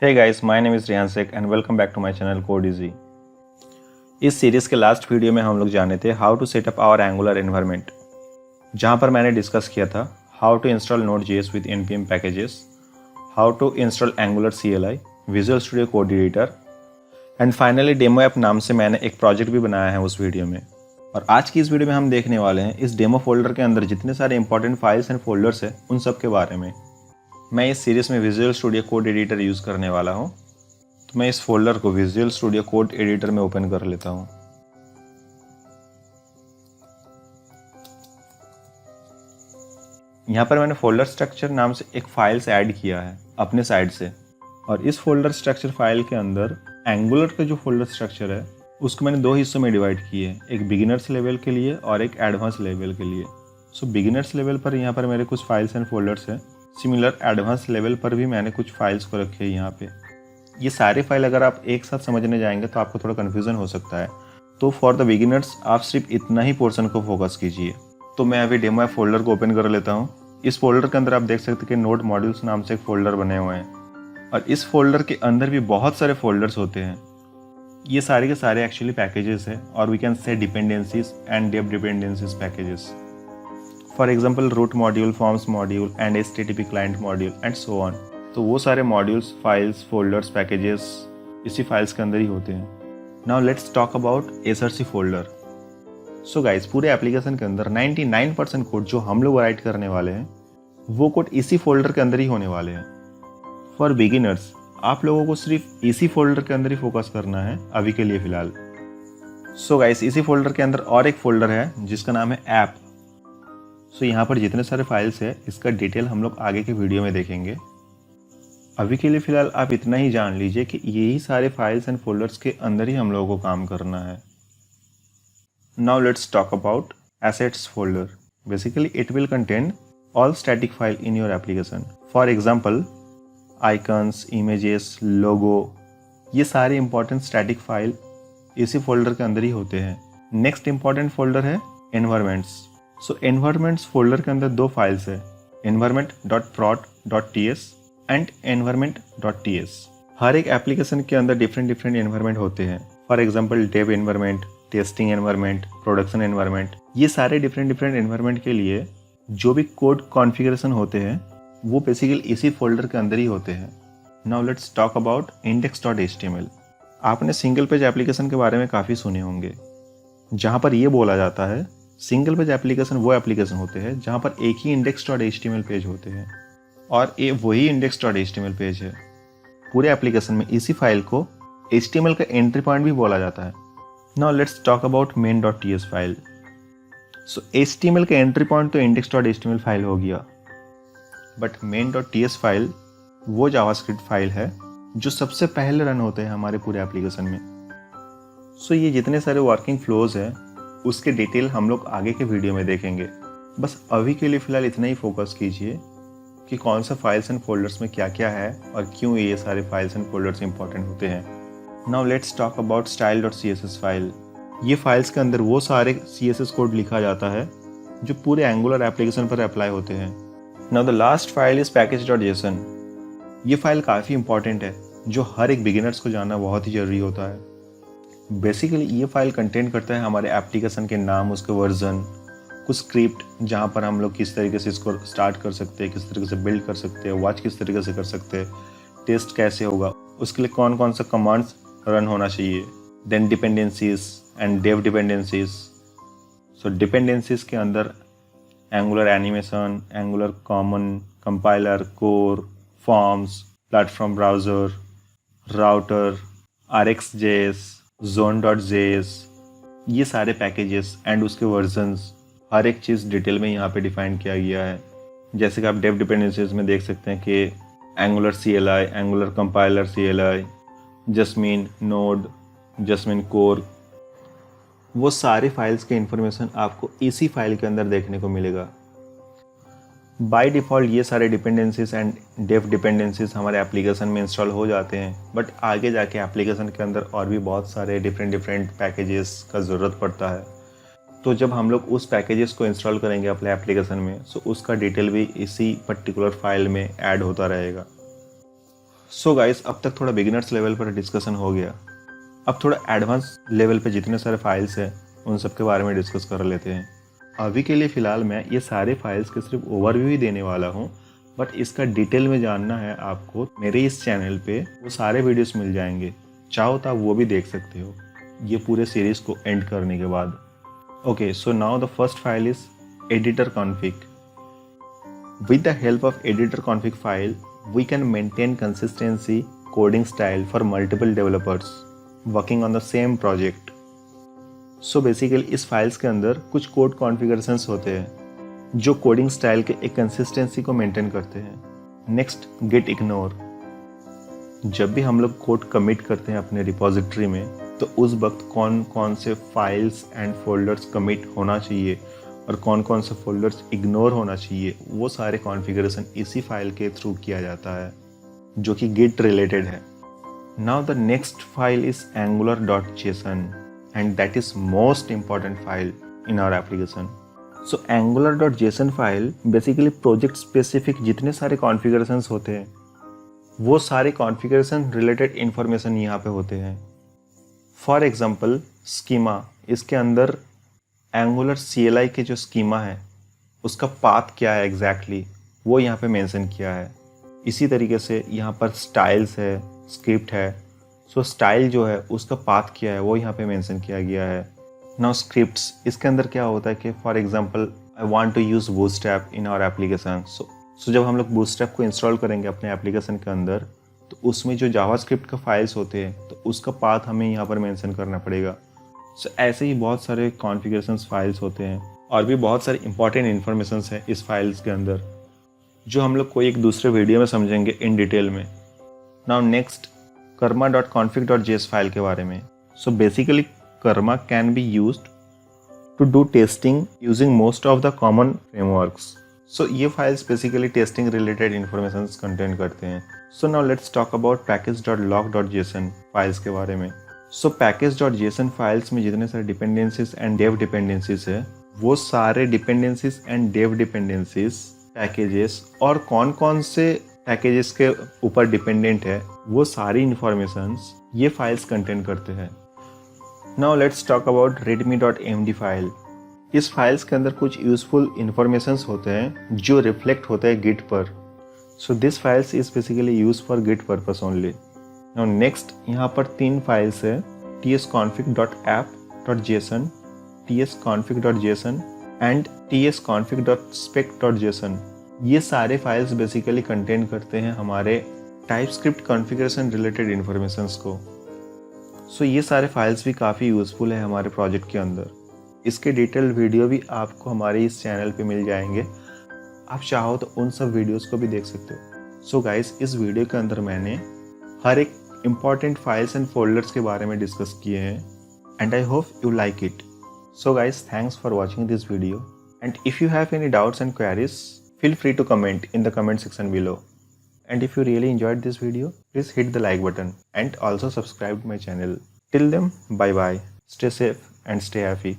Hey guys, my name is Riyan Sheikh and welcome back to my channel Code Easy। इस series के last video में हम लोग जाने थे how to set up our Angular environment, जहाँ पर मैंने डिस्कस किया था how to install Node.js with npm packages, how to install Angular CLI, Visual Studio Code editor and finally demo app नाम से मैंने एक प्रोजेक्ट भी बनाया है उस वीडियो में। और आज की इस वीडियो में हम देखने वाले हैं इस डेमो फोल्डर के अंदर जितने सारे इंपॉर्टेंट फाइल्स एंड फोल्डर्स हैं उन सब के बारे में। मैं इस सीरीज़ में visual Studio Code editor use करने वाला हूँ, तो मैं इस फोल्डर को विजुअल स्टूडियो कोड एडिटर में ओपन कर लेता हूँ। यहाँ पर मैंने फोल्डर स्ट्रक्चर नाम से एक फाइल्स ऐड किया है अपने साइड से, और इस फोल्डर स्ट्रक्चर फाइल के अंदर एंगुलर का जो फोल्डर स्ट्रक्चर है उसको मैंने दो हिस्सों में डिवाइड किए हैं, एक बिगिनर्स लेवल के लिए और एक एडवांस लेवल के लिए। सो बिगिनर्स लेवल पर यहाँ पर मेरे कुछ फाइल्स एंड फोल्डर्स हैं, सिमिलर एडवांस लेवल पर भी मैंने कुछ फाइल्स को रखे हैं यहाँ पे। ये सारी फाइल अगर आप एक साथ समझने जाएंगे तो आपको थोड़ा कन्फ्यूज़न हो सकता है, तो फॉर द बिगिनर्स आप सिर्फ इतना ही पोर्शन को फोकस कीजिए। तो मैं अभी डेमो ऐप फोल्डर को ओपन कर लेता हूँ। इस फोल्डर के अंदर आप देख सकते हैं कि नोड मॉड्यूल्स नाम से एक फ़ोल्डर बने हुए हैं, और इस फोल्डर के अंदर भी बहुत सारे फोल्डर्स होते हैं। ये सारे के सारे एक्चुअली पैकेजेस हैं, और we can say dependencies and dev dependencies packages. For example root module, forms module and HTTP client module and so on. तो वो सारे मॉड्यूल्स, फाइल्स, फोल्डर्स, पैकेजेस इसी फाइल्स के अंदर ही होते हैं। Now let's talk about SRC folder. So guys, पूरे एप्लीकेशन के अंदर 99% कोड जो हम लोग राइट करने वाले हैं वो कोड इसी फोल्डर के अंदर ही होने वाले हैं। फॉर बिगिनर्स आप लोगों को सिर्फ इसी फोल्डर के अंदर ही फोकस करना है अभी के लिए फ़िलहाल। सो गाइस, इसी फोल्डर के अंदर और एक फोल्डर है जिसका नाम है ऐप। सो यहाँ पर जितने सारे फाइल्स है इसका डिटेल हम लोग आगे के वीडियो में देखेंगे। अभी के लिए फ़िलहाल आप इतना ही जान लीजिए कि यही सारे फाइल्स एंड फोल्डर्स के अंदर ही हम लोगों को काम करना है। Now let's talk about assets folder. Basically it will contain all static file in your application. For example icons, images, logo, ये सारे इंपॉर्टेंट स्टैटिक फाइल इसी फोल्डर के अंदर ही होते हैं। नेक्स्ट इंपॉर्टेंट फोल्डर है एनवायरमेंट्स। सो एनवायरमेंट्स फोल्डर के अंदर दो फाइल्स है, environment.prod.ts एंड environment.ts। हर एक एप्लीकेशन के अंदर डिफरेंट एनवायरमेंट होते हैं। For example dev environment, testing environment, production environment. ये सारे डिफरेंट एनवायरमेंट के लिए जो भी कोड कॉन्फ़िगरेशन होते हैं वो बेसिकली इसी फोल्डर के अंदर ही होते हैं। Now let's talk about index.html। आपने सिंगल पेज एप्लीकेशन के बारे में काफ़ी सुने होंगे, जहाँ पर ये बोला जाता है सिंगल पेज एप्लीकेशन वो एप्लीकेशन होते हैं जहाँ पर एक ही index.html पेज होते हैं, और ये वही index.html पेज है। पूरे एप्लीकेशन में इसी फाइल को HTML का एंट्री पॉइंट भी बोला जाता है। Now let's talk about main.ts file. So HTML का एंट्री पॉइंट तो index.html फाइल हो गया, बट main.ts फाइल वो जावास्क्रिप्ट फाइल है जो सबसे पहले रन होते हैं हमारे पूरे एप्लीकेशन में। सो ये जितने सारे वर्किंग फ्लोज हैं उसके डिटेल हम लोग आगे के वीडियो में देखेंगे। बस अभी के लिए फ़िलहाल इतना ही फोकस कीजिए कि कौन सा फाइल्स एंड फोल्डर्स में क्या क्या है और क्यों ये सारे फाइल्स एंड फोल्डर्स इंपॉर्टेंट होते हैं। Now let's talk about style.css file. ये फाइल्स के अंदर वो सारे CSS कोड लिखा जाता है जो पूरे एंगुलर एप्लीकेशन पर अप्लाई होते हैं। Now the last file is package.json। ये फाइल काफ़ी इंपॉर्टेंट है जो हर एक बिगिनर्स को जानना बहुत ही ज़रूरी होता है। बेसिकली ये फाइल कंटेन करता है हमारे एप्लीकेशन के नाम, उसके वर्जन, कुछ स्क्रिप्ट जहाँ पर हम लोग किस तरीके से इसको स्टार्ट कर सकते हैं, किस तरीके से बिल्ड कर सकते हैं, वॉच किस तरीके से कर सकते हैं, टेस्ट कैसे होगा, उसके लिए कौन कौन सा कमांड्स रन होना चाहिए, then dependencies and dev dependencies. So dependencies के अंदर Angular animation, Angular common, compiler, core, forms, platform browser, router, RxJS, zone.js, ये सारे पैकेजेस एंड उसके वर्जन्स हर एक चीज़ डिटेल में यहाँ पे डिफाइन किया गया है। जैसे कि आप डेव डिपेंडेंसीज में देख सकते हैं कि angular CLI, angular compiler CLI, jasmine node, jasmine core, वो सारे फाइल्स के इंफॉर्मेशन आपको इसी फाइल के अंदर देखने को मिलेगा। बाय डिफ़ॉल्ट ये सारे डिपेंडेंसीज एंड डेव डिपेंडेंसीज हमारे एप्लीकेशन में इंस्टॉल हो जाते हैं, बट आगे जाके एप्लीकेशन के अंदर और भी बहुत सारे डिफरेंट पैकेजेस का ज़रूरत पड़ता है। तो जब हम लोग उस पैकेजेस को इंस्टॉल करेंगे अपने एप्लीकेशन में, तो उसका डिटेल भी इसी पर्टिकुलर फाइल में ऐड होता रहेगा। सो गाइस, अब तक थोड़ा बिगिनर्स लेवल पर डिस्कशन हो गया। अब थोड़ा एडवांस लेवल पे जितने सारे फाइल्स हैं उन सब के बारे में डिस्कस कर लेते हैं। अभी के लिए फ़िलहाल मैं ये सारे फाइल्स के सिर्फ ओवरव्यू ही देने वाला हूँ, बट इसका डिटेल में जानना है आपको मेरे इस चैनल पे वो सारे वीडियोस मिल जाएंगे। चाहो तो आप वो भी देख सकते हो ये पूरे सीरीज़ को एंड करने के बाद। Okay, so now the first file is editor config. With the help of editor config file, we can maintain consistency coding style for multiple developers working on the same project. So basically इस files के अंदर कुछ code configurations होते हैं जो coding style के एक consistency को मेंटेन करते हैं। Next, git ignore. जब भी हम लोग कोड कमिट करते हैं अपने रिपोजिटरी में तो उस वक्त कौन कौन से फाइल्स एंड फोल्डर्स कमिट होना चाहिए और कौन कौन से फोल्डर्स इग्नोर होना चाहिए, वो सारे कॉन्फ़िगरेशन इसी फाइल के थ्रू किया जाता है जो कि गिट रिलेटेड है। Now the next file is angular.json and that is most important file in our application. So angular.json file basically project specific जितने सारे कॉन्फ़िगरेशंस होते हैं वो सारे कॉन्फ़िगरेशन रिलेटेड इन्फॉर्मेशन यहाँ पे होते हैं। फॉर एग्जांपल स्कीमा, इसके अंदर एंगुलर CLI के जो स्कीमा है उसका पाथ क्या है एग्जैक्टली वो यहाँ पे मेंशन किया है। इसी तरीके से यहाँ पर स्टाइल्स है, स्क्रिप्ट है। सो स्टाइल जो है उसका पाथ क्या है वो यहाँ पे मेंशन किया गया है। नाउ स्क्रिप्ट्स, इसके अंदर क्या होता है कि for example I want to use bootstrap in our application. So जब हम लोग बूटस्ट्रैप को इंस्टॉल करेंगे अपने एप्लीकेशन के अंदर तो उसमें जो जावास्क्रिप्ट का फाइल्स होते हैं तो उसका पाथ हमें यहाँ पर मेंशन करना पड़ेगा। सो ऐसे ही बहुत सारे कॉन्फ़िगरेशंस फाइल्स होते हैं और भी बहुत सारे इंपॉर्टेंट इन्फॉर्मेशंस हैं इस फाइल्स के अंदर जो हम लोग कोई एक दूसरे वीडियो में समझेंगे इन डिटेल में। नाउ नेक्स्ट, karma.config.js फाइल के बारे में। So basically karma can be used to do testing using most of the common frameworks. So ये files basically testing related information contain करते हैं। So now let's talk about package.log.json files के बारे में। सो package.json files में जितने सारे dependencies and dev dependencies है वो सारे dependencies and dev dependencies packages और कौन कौन से पैकेजेस के ऊपर डिपेंडेंट है वो सारी इंफॉर्मेशंस ये फाइल्स कंटेन करते हैं। Now let's talk about readme.md file. इस फाइल्स के अंदर कुछ यूजफुल इंफॉर्मेशंस होते हैं जो रिफ्लेक्ट होते हैं गिट पर। So this files is basically use for git purpose only. Now next, यहाँ पर 3 फाइल्स है tsconfig.app.json, tsconfig.json एंड tsconfig.spec.json। ये सारे फाइल्स बेसिकली कंटेन करते हैं हमारे टाइपस्क्रिप्ट कॉन्फ़िगरेशन रिलेटेड इन्फॉर्मेशंस को। सो ये सारे फाइल्स भी काफ़ी यूज़फुल है हमारे प्रोजेक्ट के अंदर। इसके डिटेल वीडियो भी आपको हमारे इस चैनल पे मिल जाएंगे, आप चाहो तो उन सब वीडियोस को भी देख सकते हो। सो गाइस, इस वीडियो के अंदर मैंने हर एक इम्पॉर्टेंट फाइल्स एंड फोल्डर्स के बारे में डिस्कस किए हैं and I hope you like it. So guys, thanks for watching this video and if you have any doubts and queries feel free to comment in the comment section below. And if you really enjoyed this video, please hit the like button and also subscribe to my channel. Till then, bye bye. Stay safe and stay happy.